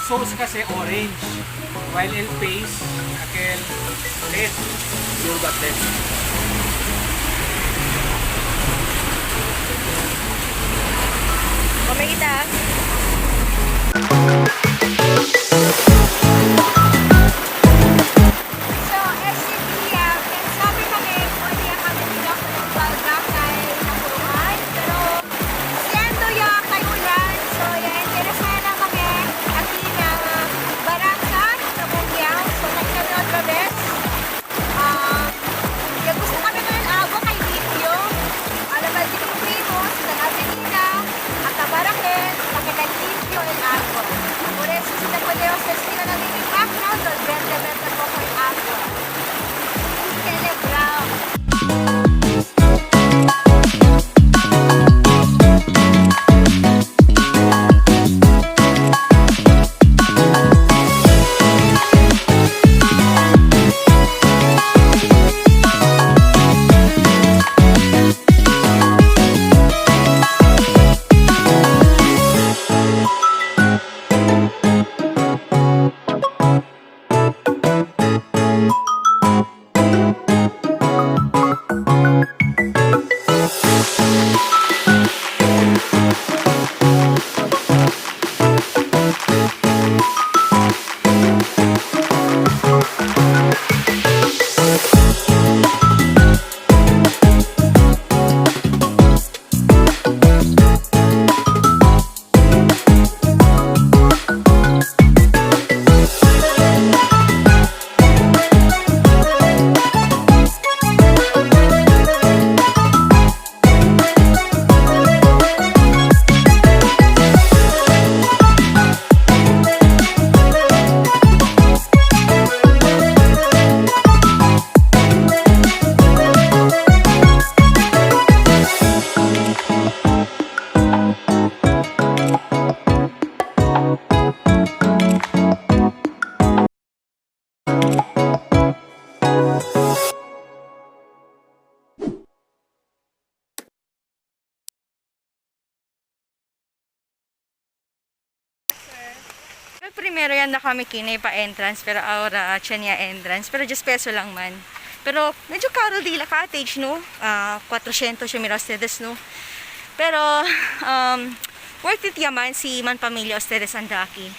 sauce kasi orange, while el paste aquel red. Pure got red. Kumikita. So, SCP, sabi kami, pwede kami nila ko ng Barangka na puruan. Pero, siendo yung kayulan, so, yan, interesan na kami at ng Barangka na Bungyaw. So, nagkami otravez. Yung gusto kami ng abo kay video. Alam ba, di yung primos, sa Avenida, at Tabaraken, pakitan video el abo. Por eso, si te podemos decir na naging background, o verde-verde po ko yung abo. Celebrao. Primero yan na kami kinay pa entrance, pero ahora siya niya entrance, pero 10 peso lang man. Pero medyo caro di la cottage, no? 400 siya mira ustedes, no? Pero worth it yaman si man pamilya ustedes andaki.